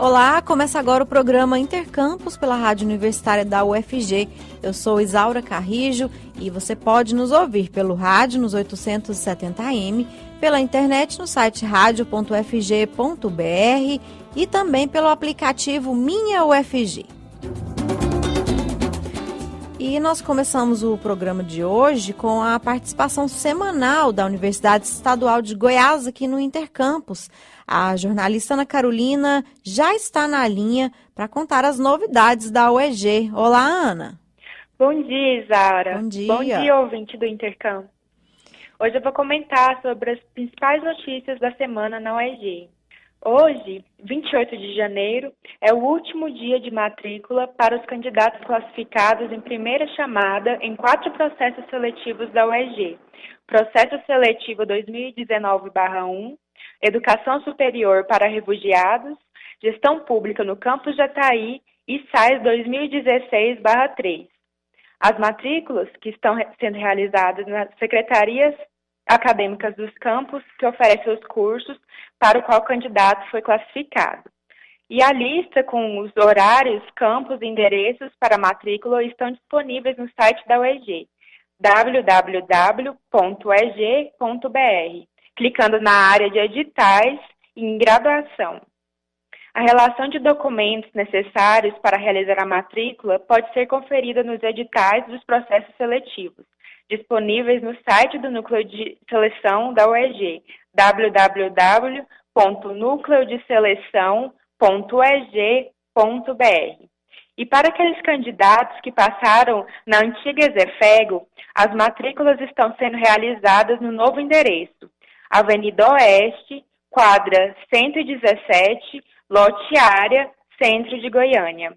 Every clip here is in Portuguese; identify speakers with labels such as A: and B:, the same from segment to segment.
A: Olá, começa agora o programa Intercampus pela Rádio Universitária da UFG. Eu sou Isaura Carrijo e você pode nos ouvir pelo rádio nos 870 AM, pela internet no site radio.ufg.br e também pelo aplicativo Minha UFG. E nós começamos o programa de hoje com a participação semanal da Universidade Estadual de Goiás aqui no Intercampus. A jornalista Ana Carolina já está na linha para contar as novidades da UEG. Olá, Ana.
B: Bom dia, Isaura.
A: Bom dia.
B: Bom dia, ouvinte do Intercampus. Hoje eu vou comentar sobre as principais notícias da semana na UEG. Hoje, 28 de janeiro, é o último dia de matrícula para os candidatos classificados em primeira chamada em 4 processos seletivos da UEG. Processo Seletivo 2019/1, Educação Superior para Refugiados, Gestão Pública no Campus Jataí e SAIS 2016/3. As matrículas que estão sendo realizadas nas secretarias acadêmicas dos campos que oferecem os cursos para o qual o candidato foi classificado. E a lista com os horários, campos e endereços para matrícula estão disponíveis no site da UEG, www.ueg.br, clicando na área de editais e em graduação. A relação de documentos necessários para realizar a matrícula pode ser conferida nos editais dos processos seletivos, disponíveis no site do Núcleo de Seleção da UEG, www.nucleodeseleção.ueg.br. E para aqueles candidatos que passaram na antiga Exefego, as matrículas estão sendo realizadas no novo endereço, Avenida Oeste, quadra 117, lote área, centro de Goiânia.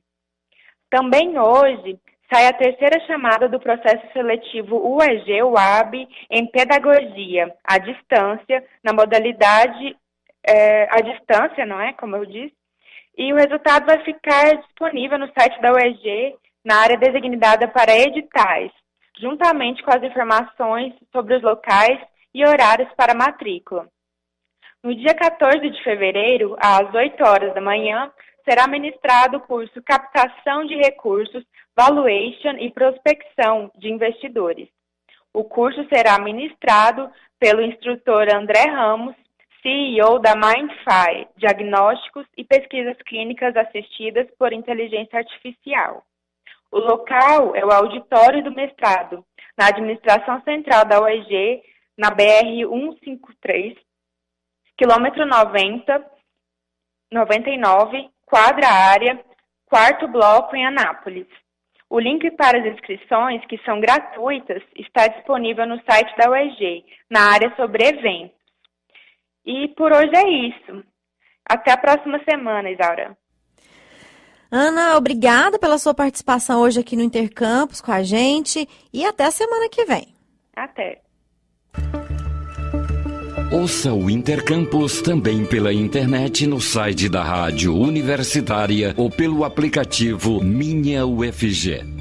B: Também hoje sai a terceira chamada do processo seletivo UEG-UAB em Pedagogia, à distância, na modalidade à distância, não é? Como eu disse. E o resultado vai ficar disponível no site da UEG, na área designada para editais, juntamente com as informações sobre os locais e horários para matrícula. No dia 14 de fevereiro, às 8 horas da manhã, será ministrado o curso Captação de Recursos, Valuation e Prospecção de Investidores. O curso será ministrado pelo instrutor André Ramos, CEO da Mindfy, Diagnósticos e Pesquisas Clínicas Assistidas por Inteligência Artificial. O local é o auditório do mestrado, na Administração Central da UEG, na BR-153, quilômetro 99, quadra área, quarto bloco em Anápolis. O link para as inscrições, que são gratuitas, está disponível no site da UEG, na área sobre eventos. E por hoje é isso. Até a próxima semana, Isaura.
A: Ana, obrigada pela sua participação hoje aqui no Intercampus com a gente e até a semana que vem.
B: Até.
C: Ouça o Intercampus também pela internet no site da Rádio Universitária ou pelo aplicativo Minha UFG.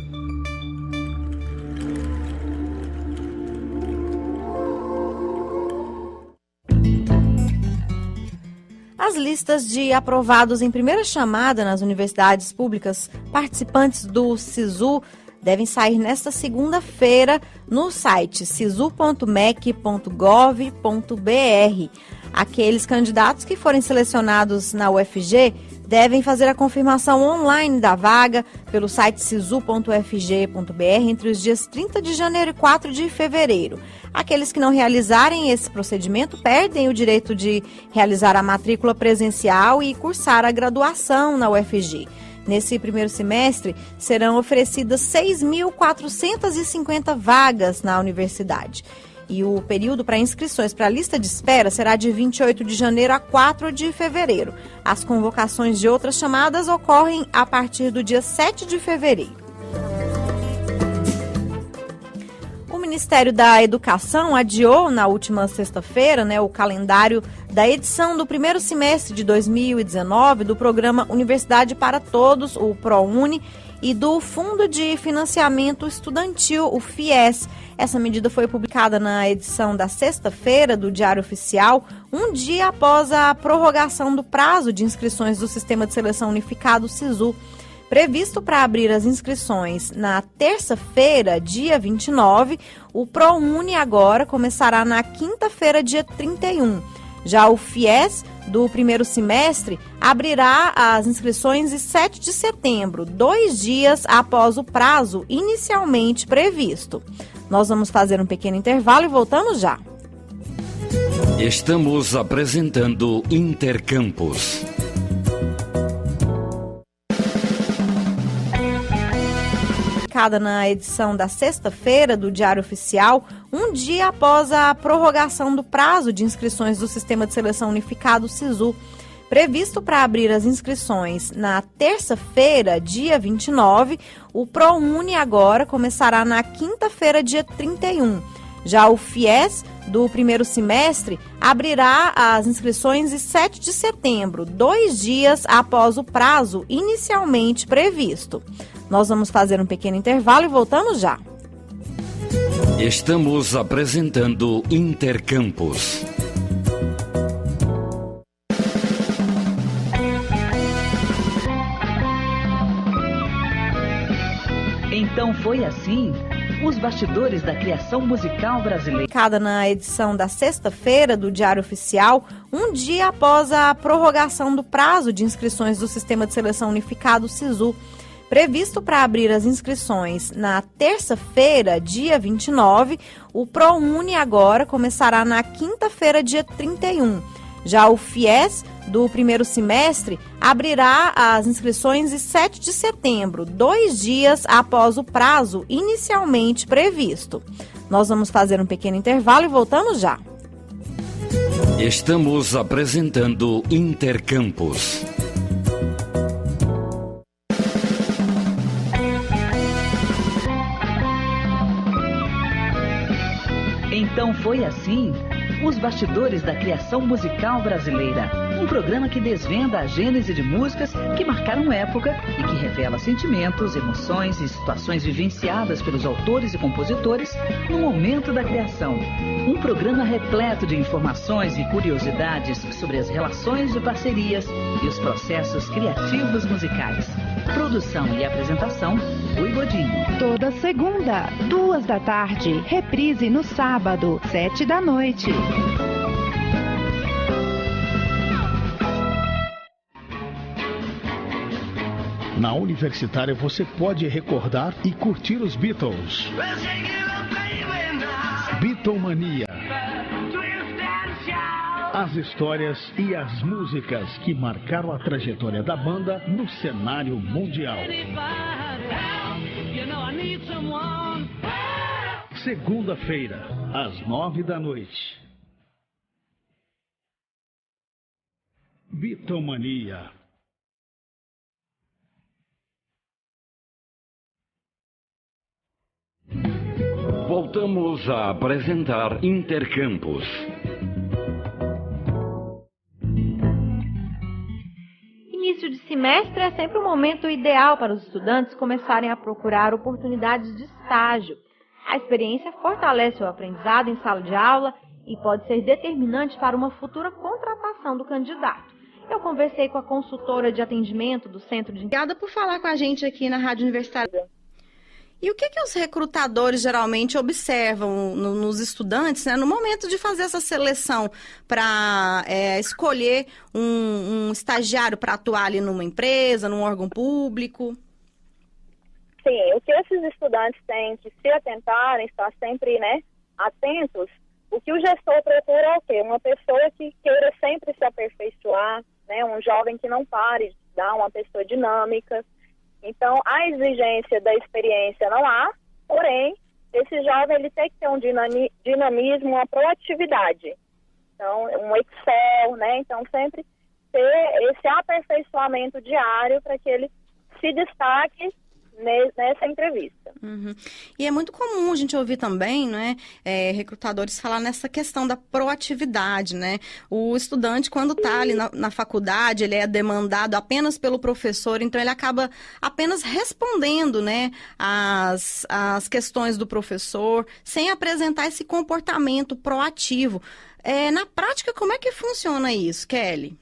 A: As listas de aprovados em primeira chamada nas universidades públicas participantes do SISU devem sair nesta segunda-feira no site sisu.mec.gov.br. Aqueles candidatos que forem selecionados na UFG devem fazer a confirmação online da vaga pelo site sisu.ufg.br entre os dias 30 de janeiro e 4 de fevereiro. Aqueles que não realizarem esse procedimento perdem o direito de realizar a matrícula presencial e cursar a graduação na UFG. Nesse primeiro semestre, serão oferecidas 6.450 vagas na universidade. E o período para inscrições para a lista de espera será de 28 de janeiro a 4 de fevereiro. As convocações de outras chamadas ocorrem a partir do dia 7 de fevereiro. O Ministério da Educação adiou na última sexta-feira, o calendário da edição do primeiro semestre de 2019 do programa Universidade para Todos, o ProUni, e do Fundo de Financiamento Estudantil, o FIES. Essa medida foi publicada na edição da sexta-feira do Diário Oficial, um dia após a prorrogação do prazo de inscrições do Sistema de Seleção Unificado, SISU. Previsto para abrir as inscrições na terça-feira, dia 29, o ProUni agora começará na quinta-feira, dia 31. Já o FIES, do primeiro semestre, abrirá as inscrições em 7 de setembro, 2 dias após o prazo inicialmente previsto. Nós vamos fazer um pequeno intervalo e voltamos já.
C: Estamos apresentando Intercampus.
A: Na edição da sexta-feira do Diário Oficial, um dia após a prorrogação do prazo de inscrições do Sistema de Seleção Unificado, SISU. Previsto para abrir as inscrições na terça-feira, dia 29, o ProUni agora começará na quinta-feira, dia 31. Já o FIES, do primeiro semestre, abrirá as inscrições em 7 de setembro, 2 dias após o prazo inicialmente previsto. Nós vamos fazer um pequeno intervalo e voltamos já.
C: Estamos apresentando Intercampus.
D: Então foi assim, os bastidores da criação musical brasileira.
A: Na edição da sexta-feira do Diário Oficial, um dia após a prorrogação do prazo de inscrições do Sistema de Seleção Unificado, SISU. Previsto para abrir as inscrições na terça-feira, dia 29, o ProUni agora começará na quinta-feira, dia 31. Já o FIES, do primeiro semestre, abrirá as inscrições em 7 de setembro, 2 dias após o prazo inicialmente previsto. Nós vamos fazer um pequeno intervalo e voltamos já.
C: Estamos apresentando Intercampus.
D: Então foi assim, os bastidores da criação musical brasileira. Um programa que desvenda a gênese de músicas que marcaram época e que revela sentimentos, emoções e situações vivenciadas pelos autores e compositores no momento da criação. Um programa repleto de informações e curiosidades sobre as relações de parcerias e os processos criativos musicais. Produção e apresentação, Rui Godinho.
E: Toda segunda, 2 da tarde. Reprise no sábado, 7 da noite.
F: Na Universitária você pode recordar e curtir os Beatles. Beatlemania. As histórias e as músicas que marcaram a trajetória da banda no cenário mundial. Segunda-feira, às 9 da noite. Beatlemania.
C: Voltamos a apresentar Intercampus.
A: Início de semestre é sempre o momento ideal para os estudantes começarem a procurar oportunidades de estágio. A experiência fortalece o aprendizado em sala de aula e pode ser determinante para uma futura contratação do candidato. Eu conversei com a consultora de atendimento do Centro de...
G: Obrigada por falar com a gente aqui na Rádio Universitária. E o que os recrutadores geralmente observam nos estudantes, né, no momento de fazer essa seleção para escolher um estagiário para atuar ali numa empresa, num órgão público?
H: Sim, o que esses estudantes têm que se atentarem, estar sempre, atentos, o que o gestor procura é o quê? Uma pessoa que queira sempre se aperfeiçoar, um jovem que não pare de estudar, uma pessoa dinâmica. Então, a exigência da experiência não há, porém, esse jovem ele tem que ter um dinamismo, uma proatividade. Então, um Excel, Então, sempre ter esse aperfeiçoamento diário para que ele se destaque nessa entrevista.
G: Uhum. E é muito comum a gente ouvir também, né, recrutadores falar nessa questão da proatividade, né? O estudante, quando está ali na faculdade, ele é demandado apenas pelo professor, então ele acaba apenas respondendo, né, as questões do professor, sem apresentar esse comportamento proativo. Na prática, como é que funciona isso, Kelly?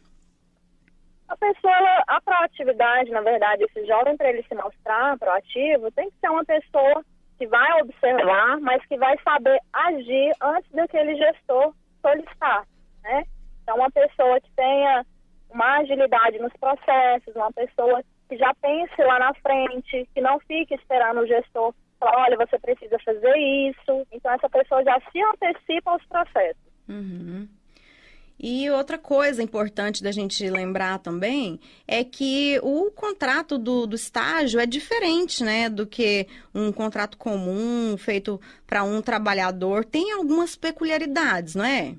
H: A proatividade, na verdade, esse jovem, para ele se mostrar proativo, tem que ser uma pessoa que vai observar, mas que vai saber agir antes daquele gestor solicitar, né? Então, uma pessoa que tenha uma agilidade nos processos, uma pessoa que já pense lá na frente, que não fique esperando o gestor falar, olha, você precisa fazer isso. Então, essa pessoa já se antecipa aos processos.
G: Uhum. E outra coisa importante da gente lembrar também é que o contrato do estágio é diferente, né, do que um contrato comum feito para um trabalhador. Tem algumas peculiaridades, não é?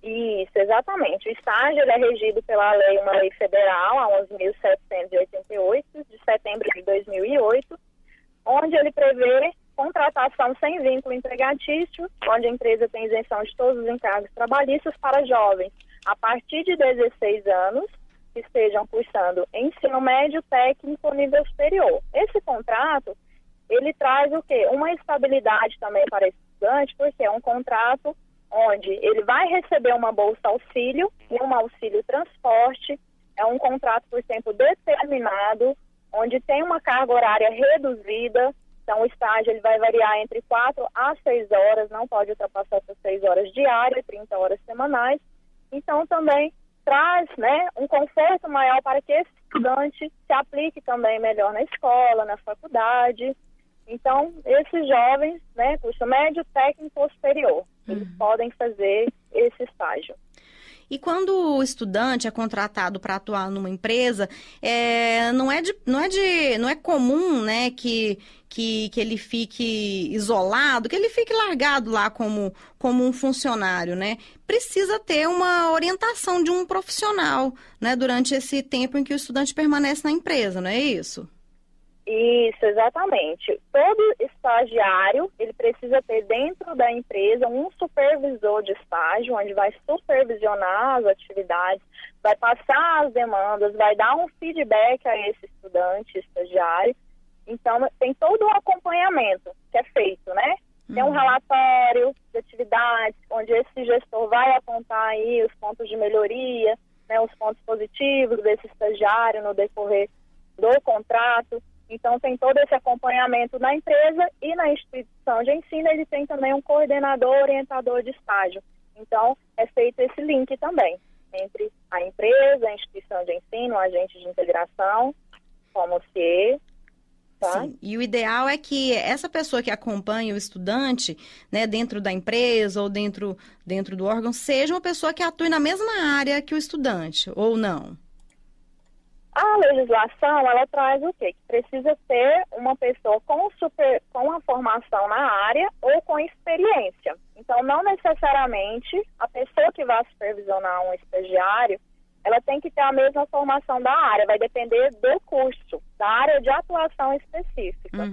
H: Isso, exatamente. O estágio ele é regido pela lei, uma lei federal, a 11.788, de setembro de 2008, onde ele prevê contratação sem vínculo empregatício, onde a empresa tem isenção de todos os encargos trabalhistas para jovens a partir de 16 anos que estejam cursando ensino médio, técnico ou nível superior. Esse contrato, ele traz o quê? Uma estabilidade também para esse estudante, porque é um contrato onde ele vai receber uma bolsa auxílio e um auxílio transporte, é um contrato por tempo determinado, onde tem uma carga horária reduzida. Então, o estágio ele vai variar entre 4 a 6 horas, não pode ultrapassar essas 6 horas diárias, 30 horas semanais. Então, também traz, né, um conforto maior para que esse estudante se aplique também melhor na escola, na faculdade. Então, esses jovens, né, curso médio, técnico ou superior, eles podem fazer esse estágio.
G: E quando o estudante é contratado para atuar numa empresa, não é comum, né, que ele fique isolado, que ele fique largado lá como um funcionário, né? Precisa ter uma orientação de um profissional, né, durante esse tempo em que o estudante permanece na empresa, não é isso?
H: Isso, exatamente. Todo estagiário, ele precisa ter dentro da empresa um supervisor de estágio, onde vai supervisionar as atividades, vai passar as demandas, vai dar um feedback a esse estudante estagiário. Então, tem todo um acompanhamento que é feito, né? Tem um relatório de atividades, onde esse gestor vai apontar aí os pontos de melhoria, né, os pontos positivos desse estagiário no decorrer do contrato. Então, tem todo esse acompanhamento na empresa e na instituição de ensino, ele tem também um coordenador, orientador de estágio. Então, é feito esse link também entre a empresa, a instituição de ensino, o agente de integração, como o CIE. Tá?
G: Sim, e o ideal é que essa pessoa que acompanha o estudante, né, dentro da empresa ou dentro do órgão, seja uma pessoa que atue na mesma área que o estudante, ou não?
H: A legislação, ela traz o quê? Que precisa ter uma pessoa com uma formação na área ou com experiência. Então, não necessariamente a pessoa que vai supervisionar um estagiário, ela tem que ter a mesma formação da área, vai depender do curso, da área de atuação específica.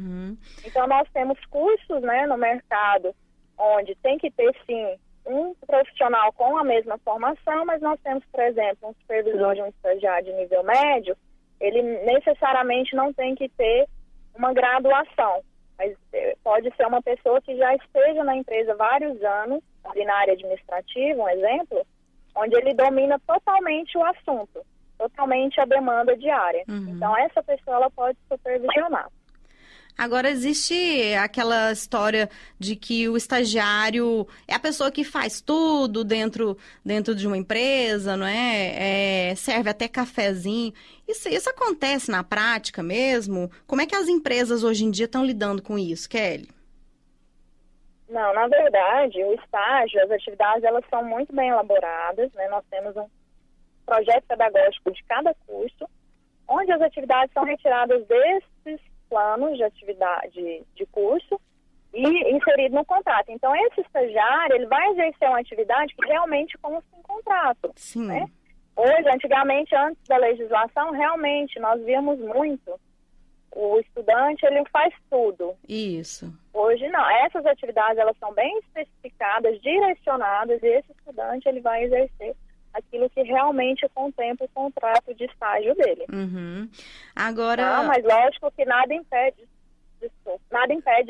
H: Então, nós temos cursos, né, no mercado, onde tem que ter, sim, um profissional com a mesma formação, mas nós temos, por exemplo, um supervisor de um estagiário de nível médio, ele necessariamente não tem que ter uma graduação, mas pode ser uma pessoa que já esteja na empresa há vários anos, ali na área administrativa, um exemplo, onde ele domina totalmente o assunto, totalmente a demanda diária. Então, essa pessoa ela pode supervisionar.
G: Agora, existe aquela história de que o estagiário é a pessoa que faz tudo dentro de uma empresa, não é? Serve até cafezinho. Isso acontece na prática mesmo? Como é que as empresas hoje em dia estão lidando com isso, Kelly?
H: Não, na verdade, o estágio, as atividades, elas são muito bem elaboradas, né? Nós temos um projeto pedagógico de cada curso, onde as atividades são retiradas desses planos de atividade de curso e inserido no contrato. Então, esse estagiário, ele vai exercer uma atividade que realmente como se em contrato.
G: Sim.
H: Né? Hoje, antigamente, antes da legislação, realmente, nós víamos muito o estudante, ele faz tudo.
G: Isso.
H: Hoje não. Essas atividades, elas são bem especificadas, direcionadas, e esse estudante, ele vai exercer aquilo que realmente contempla o contrato de estágio dele.
G: Uhum. Agora...
H: mas lógico que nada impede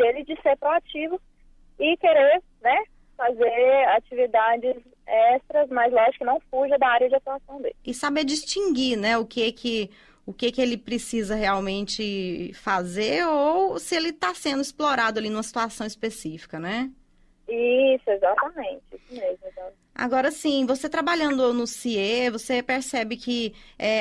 H: ele de ser proativo e querer, né, fazer atividades extras, mas lógico que não fuja da área de atuação dele.
G: E saber distinguir, né, o que ele precisa realmente fazer ou se ele está sendo explorado ali numa situação específica, né?
H: Isso, exatamente. Isso mesmo. Então.
G: Agora, sim, você trabalhando no CIE, você percebe que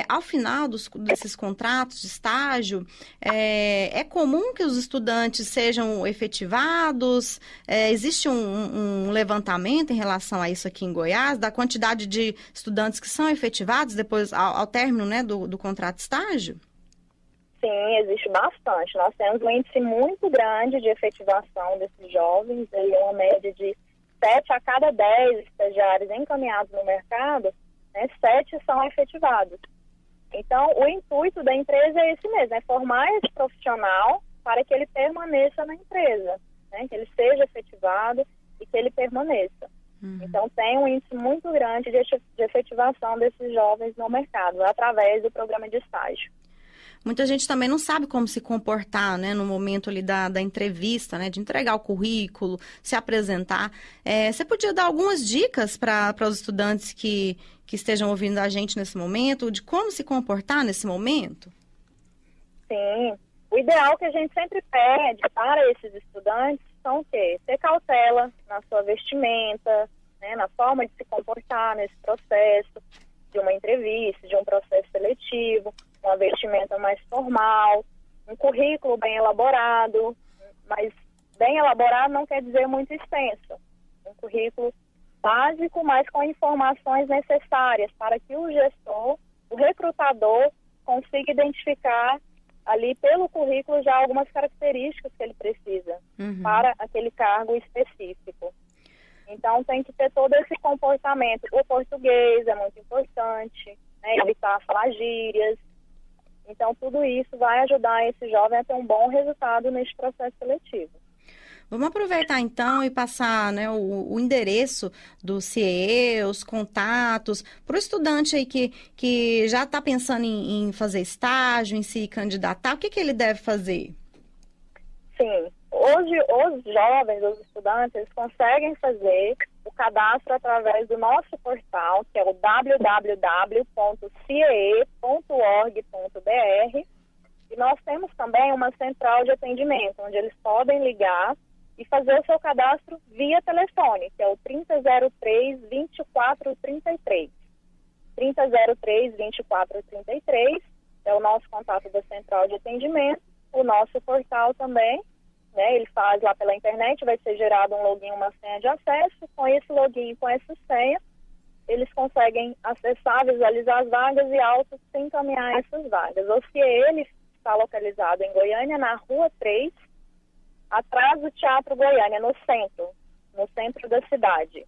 G: ao final desses contratos de estágio, é comum que os estudantes sejam efetivados? Existe um levantamento em relação a isso aqui em Goiás, da quantidade de estudantes que são efetivados depois, ao término, né, do contrato de estágio?
H: Sim, existe bastante. Nós temos um índice muito grande de efetivação desses jovens, uma média de 7 a cada 10 estagiários encaminhados no mercado, né, 7 são efetivados. Então, o intuito da empresa é esse mesmo, é formar esse profissional para que ele permaneça na empresa, né, que ele seja efetivado e que ele permaneça. Uhum. Então, tem um índice muito grande de efetivação desses jovens no mercado, através do programa de estágio.
G: Muita gente também não sabe como se comportar, né, no momento ali da entrevista, né, de entregar o currículo, se apresentar. Você podia dar algumas dicas para os estudantes que estejam ouvindo a gente nesse momento, de como se comportar nesse momento?
H: Sim. O ideal que a gente sempre pede para esses estudantes são o quê? Ter cautela na sua vestimenta, né, na forma de se comportar nesse processo de uma entrevista, de um processo seletivo, uma vestimenta mais formal, um currículo bem elaborado, mas bem elaborado não quer dizer muito extenso. Um currículo básico, mas com informações necessárias para que o gestor, o recrutador, consiga identificar ali pelo currículo já algumas características que ele precisa para aquele cargo específico. Então tem que ter todo esse comportamento. O português é muito importante, né, evitar falar gírias. Então, tudo isso vai ajudar esse jovem a ter um bom resultado neste processo seletivo.
G: Vamos aproveitar, então, e passar, né, o endereço do CIE, os contatos, para o estudante aí que já está pensando em fazer estágio, em se candidatar, o que ele deve fazer?
H: Sim, hoje os jovens, os estudantes, eles conseguem fazer o cadastro através do nosso portal, que é o www.ciee.org.br, e nós temos também uma central de atendimento, onde eles podem ligar e fazer o seu cadastro via telefone, que é o 3003-2433. 3003-2433 é o nosso contato da central de atendimento, o nosso portal também, né, ele faz lá pela internet, vai ser gerado um login, uma senha de acesso. Com esse login, com essa senha, eles conseguem acessar, visualizar as vagas e se encaminhar essas vagas. O CIE, ele está localizado em Goiânia, na Rua 3, atrás do Teatro Goiânia, no centro da cidade.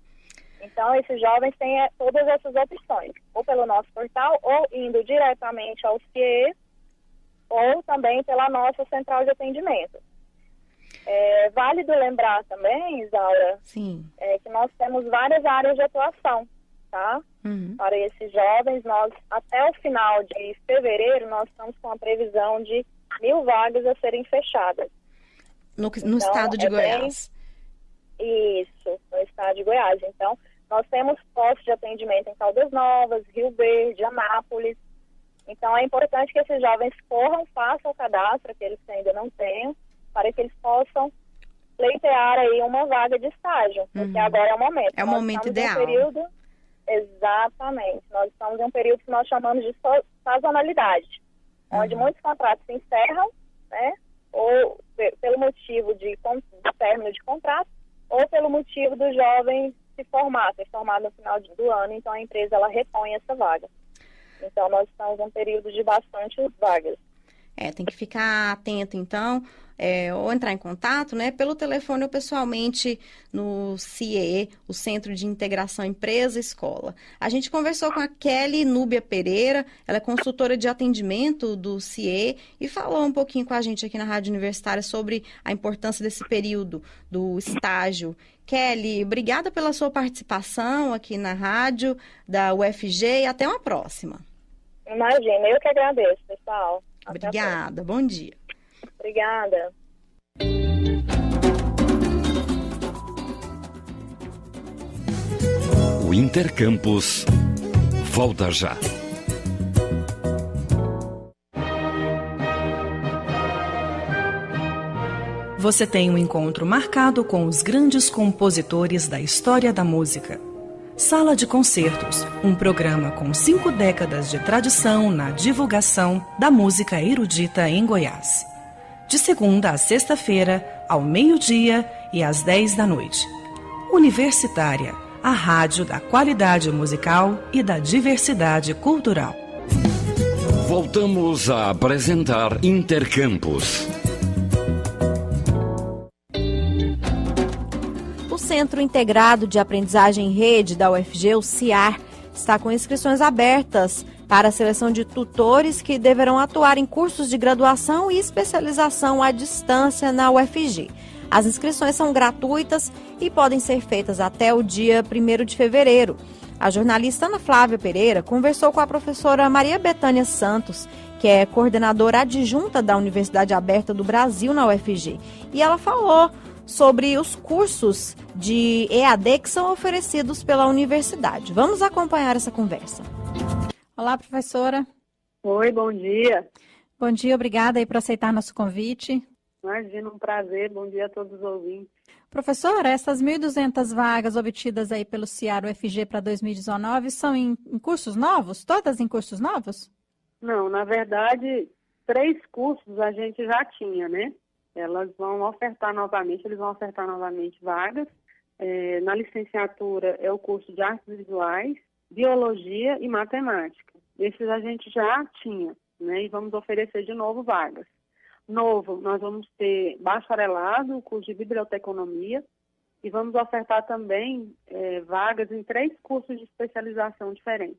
H: Então, esses jovens têm todas essas opções, ou pelo nosso portal, ou indo diretamente ao CIE, ou também pela nossa central de atendimento. É válido lembrar também, Isaura,
G: Sim.
H: Que nós temos várias áreas de atuação, tá? Para esses jovens, nós, até o final de fevereiro, nós estamos com a previsão de 1.000 vagas a serem fechadas.
G: No estado de Goiás.
H: Isso, no estado de Goiás. Então, nós temos postos de atendimento em Caldas Novas, Rio Verde, Anápolis. Então, é importante que esses jovens corram, façam o cadastro, aqueles que ainda não tenham, para que eles possam pleitear aí uma vaga de estágio, porque agora é o momento.
G: É o momento ideal.
H: Exatamente. Nós estamos em um período que nós chamamos de sazonalidade, onde muitos contratos se encerram, né, ou pelo motivo de término de contrato, ou pelo motivo do jovem ser formado no final do ano, então a empresa ela repõe essa vaga. Então nós estamos em um período de bastante vagas.
G: Tem que ficar atento, então, ou entrar em contato, né, pelo telefone ou pessoalmente no CIE, o Centro de Integração Empresa-Escola. A gente conversou com a Kelly Núbia Pereira, ela é consultora de atendimento do CIE e falou um pouquinho com a gente aqui na Rádio Universitária sobre a importância desse período do estágio. Kelly, obrigada pela sua participação aqui na rádio da UFG e até uma próxima.
H: Imagina, eu que agradeço, pessoal.
G: Obrigada, bom dia.
H: Obrigada.
C: O Intercampus volta já.
I: Você tem um encontro marcado com os grandes compositores da história da música. Sala de Concertos, um programa com 5 décadas de tradição na divulgação da música erudita em Goiás. De segunda a sexta-feira, ao meio-dia e às 10 da noite. Universitária, a rádio da qualidade musical e da diversidade cultural.
C: Voltamos a apresentar Intercampus.
A: O Centro Integrado de Aprendizagem em Rede da UFG, o CIAR, está com inscrições abertas para a seleção de tutores que deverão atuar em cursos de graduação e especialização à distância na UFG. As inscrições são gratuitas e podem ser feitas até o dia 1º de fevereiro. A jornalista Ana Flávia Pereira conversou com a professora Maria Bethânia Santos, que é coordenadora adjunta da Universidade Aberta do Brasil na UFG. E ela falou sobre os cursos de EAD que são oferecidos pela universidade. Vamos acompanhar essa conversa.
J: Olá, professora.
K: Oi, bom dia.
J: Bom dia, obrigada aí por aceitar nosso convite.
K: Imagina, um prazer. Bom dia a todos os ouvintes.
J: Professora, essas 1.200 vagas obtidas aí pelo CIAR UFG para 2019 são em cursos novos? Todas em cursos novos?
K: Não, na verdade, 3 cursos a gente já tinha, né? Eles vão ofertar novamente vagas. Na licenciatura é o curso de Artes Visuais, Biologia e Matemática. Esses a gente já tinha, né? E vamos oferecer de novo vagas. Novo, nós vamos ter bacharelado, o curso de Biblioteconomia, e vamos ofertar também vagas em 3 cursos de especialização diferentes.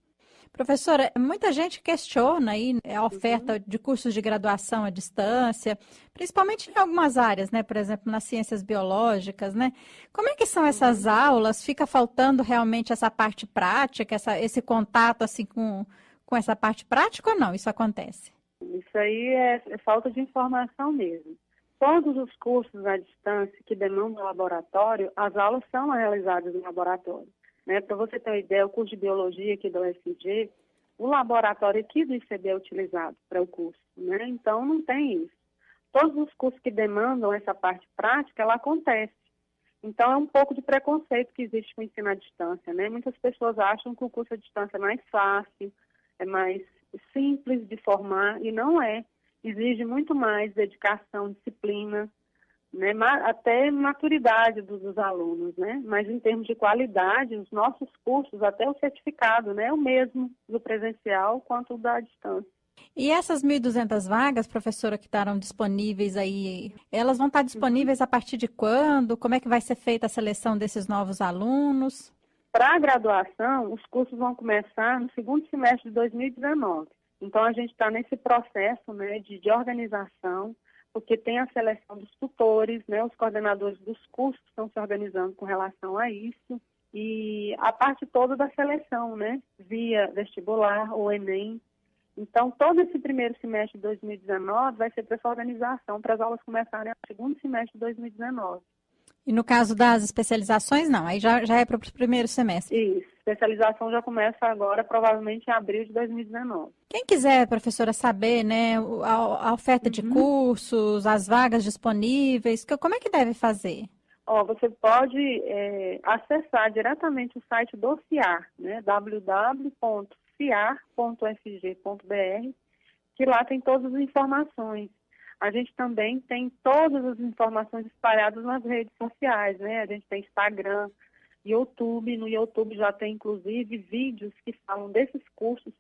J: Professora, muita gente questiona aí a oferta de cursos de graduação à distância, principalmente em algumas áreas, né? Por exemplo, nas ciências biológicas, né? Como é que são essas aulas? Fica faltando realmente essa parte prática, esse contato assim com essa parte prática ou não? Isso acontece?
K: Isso aí é falta de informação mesmo. Todos os cursos à distância que demandam laboratório, as aulas são realizadas no laboratório. Né? Para você ter uma ideia, o curso de Biologia aqui da UFG, o laboratório aqui do ICB é utilizado para o curso. Né? Então, não tem isso. Todos os cursos que demandam essa parte prática, ela acontece. Então, é um pouco de preconceito que existe com o ensino à distância. Né? Muitas pessoas acham que o curso à distância é mais fácil, é mais simples de formar, e não é. Exige muito mais dedicação, disciplina, né, até maturidade dos alunos, né? Mas em termos de qualidade, os nossos cursos, até o certificado, né, é o mesmo do presencial quanto da distância.
J: E essas 1.200 vagas, professora, que estarão disponíveis aí, elas vão estar disponíveis a partir de quando? Como é que vai ser feita a seleção desses novos alunos?
K: Para a graduação, os cursos vão começar no 2º semestre de 2019. Então, a gente está nesse processo, né, de organização, porque tem a seleção dos tutores, né, os coordenadores dos cursos estão se organizando com relação a isso, e a parte toda da seleção, né, via vestibular ou Enem. Então, todo esse 1º semestre de 2019 vai ser para essa organização, para as aulas começarem no 2º semestre de 2019.
J: E no caso das especializações, não, aí já é para o 1º semestre.
K: Isso, especialização já começa agora, provavelmente em abril de 2019.
J: Quem quiser, professora, saber, né, a oferta de cursos, as vagas disponíveis, como é que deve fazer?
K: Você pode acessar diretamente o site do CIAR, né, www.ciar.fg.br, que lá tem todas as informações. A gente também tem todas as informações espalhadas nas redes sociais, né? A gente tem Instagram, YouTube. No YouTube já tem, inclusive, vídeos que falam desses cursos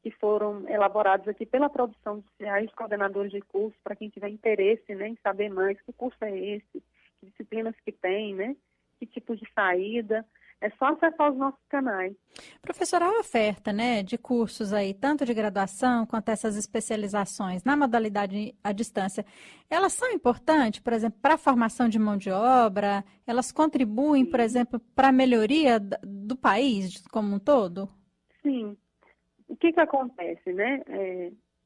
K: que foram elaborados aqui pela produção dos CIAs, coordenadores de curso, para quem tiver interesse, né, em saber mais que curso é esse, que disciplinas que tem, né, que tipo de saída. É só acessar os nossos canais.
J: Professora, a oferta, né, de cursos aí, tanto de graduação quanto essas especializações na modalidade à distância, elas são importantes, por exemplo, para a formação de mão de obra? Elas contribuem, por exemplo, para a melhoria do país como um todo?
K: Sim. O que acontece, né?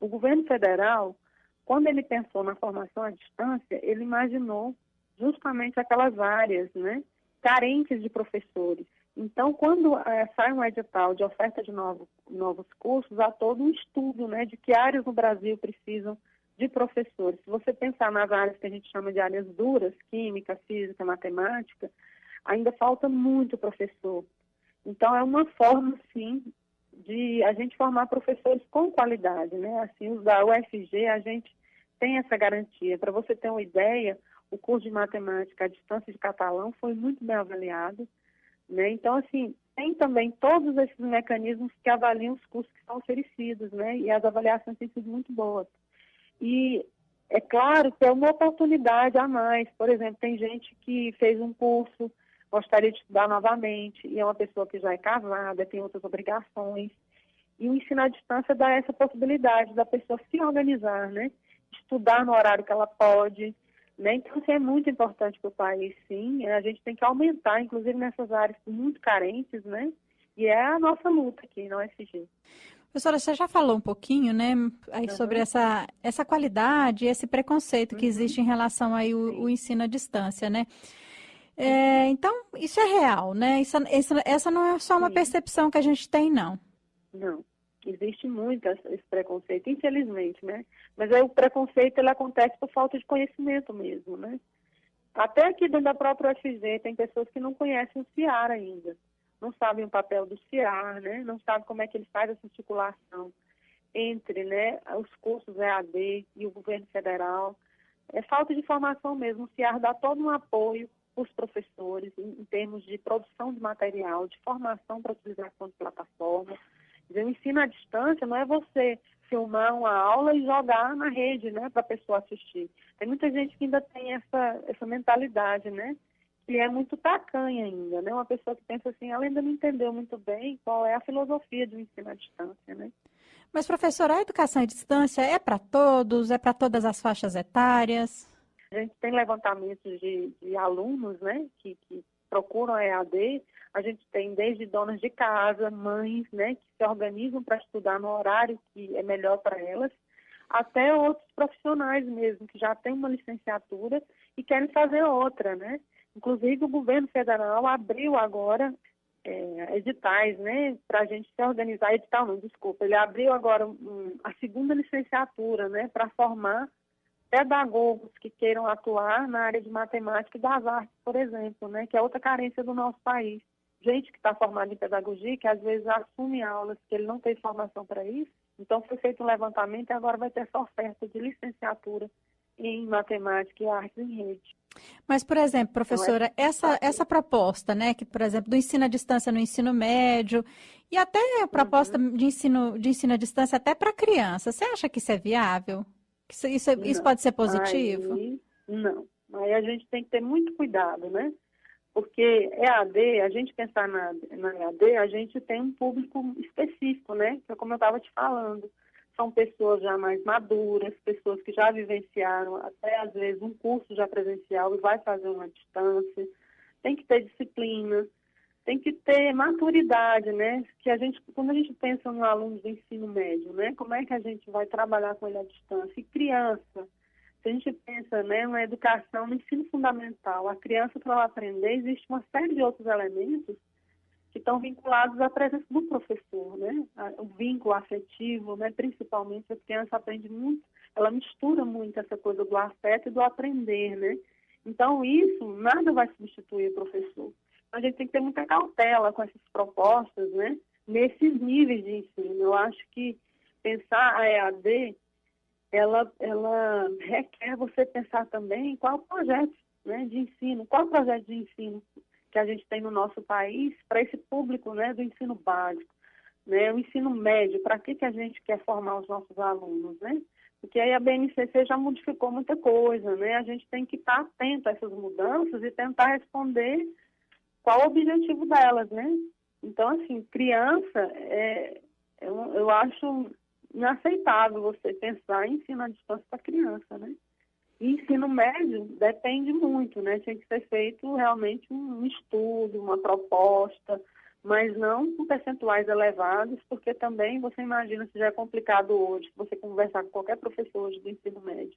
K: O governo federal, quando ele pensou na formação à distância, ele imaginou justamente aquelas áreas, né, carentes de professores. Então, quando sai um edital de oferta de novos cursos, há todo um estudo, né, de que áreas no Brasil precisam de professores. Se você pensar nas áreas que a gente chama de áreas duras, química, física, matemática, ainda falta muito professor. Então, é uma forma, sim, de a gente formar professores com qualidade, né? Assim, os da UFG, a gente tem essa garantia. Para você ter uma ideia, o curso de matemática à distância de catalão foi muito bem avaliado, né? Então, assim, tem também todos esses mecanismos que avaliam os cursos que são oferecidos, né? E as avaliações têm sido muito boas. E é claro que é uma oportunidade a mais. Por exemplo, tem gente que fez um curso, gostaria de estudar novamente, e é uma pessoa que já é casada, tem outras obrigações. E o ensino à distância dá essa possibilidade da pessoa se organizar, né? Estudar no horário que ela pode, né? Então, isso é muito importante para o país, sim. A gente tem que aumentar, inclusive nessas áreas muito carentes, né? E é a nossa luta aqui na UFG.
J: Professora, você já falou um pouquinho, né, aí sobre essa qualidade, esse preconceito que existe em relação aí o ensino à distância, né? Então, isso é real, né? Essa não é só uma percepção que a gente tem, não.
K: Não, existe muito esse preconceito, infelizmente, né? Mas aí o preconceito, ele acontece por falta de conhecimento mesmo, né? Até aqui dentro da própria UFG tem pessoas que não conhecem o CIAR ainda, não sabem o papel do CIAR, né? Não sabem como é que ele faz essa articulação entre, né, os cursos EAD e o governo federal. É falta de informação mesmo. O CIAR dá todo um apoio para os professores em termos de produção de material, de formação para utilização de plataforma. O ensino à distância não é você filmar uma aula e jogar na rede, né, para a pessoa assistir. Tem muita gente que ainda tem essa mentalidade, né, que é muito tacanha ainda, né, uma pessoa que pensa assim, ela ainda não entendeu muito bem qual é a filosofia do ensino à distância, né.
J: Mas, professora, a educação à distância é para todos, é para todas as faixas etárias?
K: A gente tem levantamentos de alunos, né, que procuram a EAD. A gente tem desde donas de casa, mães, né, que se organizam para estudar no horário que é melhor para elas, até outros profissionais mesmo, que já têm uma licenciatura e querem fazer outra, né. Inclusive, o governo federal abriu agora editais, né, para a gente se organizar. Edital não, desculpa. Ele abriu agora a segunda licenciatura, né, para formar pedagogos que queiram atuar na área de matemática e das artes, por exemplo, né, que é outra carência do nosso país. Gente que está formada em pedagogia, que às vezes assume aulas que ele não tem formação para isso. Então, foi feito um levantamento e agora vai ter essa oferta de licenciatura em matemática e artes em rede.
J: Mas, por exemplo, professora, essa proposta, né, que, por exemplo, do ensino à distância no ensino médio e até a proposta de ensino à distância até para criança, você acha que isso é viável? Isso pode ser positivo?
K: Não. Aí a gente tem que ter muito cuidado, né? Porque EAD, a gente pensar na EAD, a gente tem um público específico, né? Que é como eu estava te falando. São pessoas já mais maduras, pessoas que já vivenciaram até, às vezes, um curso já presencial e vai fazer uma distância. Tem que ter disciplina, tem que ter maturidade, né? Que quando a gente pensa no aluno do ensino médio, né? Como é que a gente vai trabalhar com ele à distância? E criança, se a gente pensa, né, na educação, no ensino fundamental, a criança, para ela aprender, existe uma série de outros elementos que estão vinculados à presença do professor, né? O vínculo afetivo, né? Principalmente a criança aprende muito, ela mistura muito essa coisa do afeto e do aprender, né? Então, isso, nada vai substituir o professor. A gente tem que ter muita cautela com essas propostas, né? Nesses níveis de ensino. Eu acho que pensar a EAD, ela requer você pensar também em qual projeto, né, de ensino, qual projeto de ensino que a gente tem no nosso país para esse público, né, do ensino básico. né? O ensino médio, para que a gente quer formar os nossos alunos, né? Porque aí a BNCC já modificou muita coisa, né? A gente tem que estar atento a essas mudanças e tentar responder qual o objetivo delas, né? Então, assim, criança, eu acho inaceitável você pensar em ensino à distância para criança, né? E ensino médio depende muito, né? Tinha que ser feito realmente um estudo, uma proposta, mas não com percentuais elevados, porque também você imagina se já é complicado hoje, você conversar com qualquer professor hoje do ensino médio,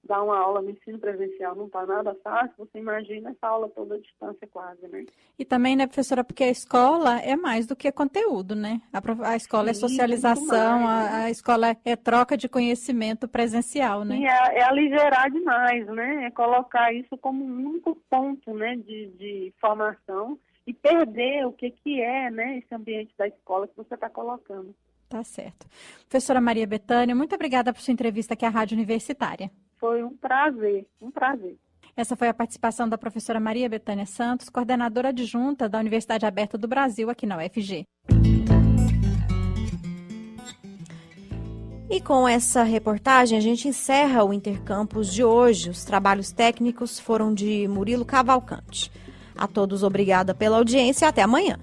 K: dar uma aula no ensino presencial não está nada fácil, você imagina essa aula toda à distância quase, né?
J: E também, né, professora, porque a escola é mais do que conteúdo, né? A escola é socialização, a escola é troca de conhecimento presencial, né?
K: E é aligerar demais, né? É colocar isso como um único ponto, né, de formação e perder o que é, né, esse ambiente da escola que você está colocando.
J: Tá certo. Professora Maria Bethânia, muito obrigada por sua entrevista aqui à Rádio Universitária.
K: Foi um prazer, um prazer.
J: Essa foi a participação da professora Maria Bethânia Santos, coordenadora adjunta da Universidade Aberta do Brasil, aqui na UFG.
A: E com essa reportagem, a gente encerra o Intercampus de hoje. Os trabalhos técnicos foram de Murilo Cavalcante. A todos, obrigada pela audiência e até amanhã.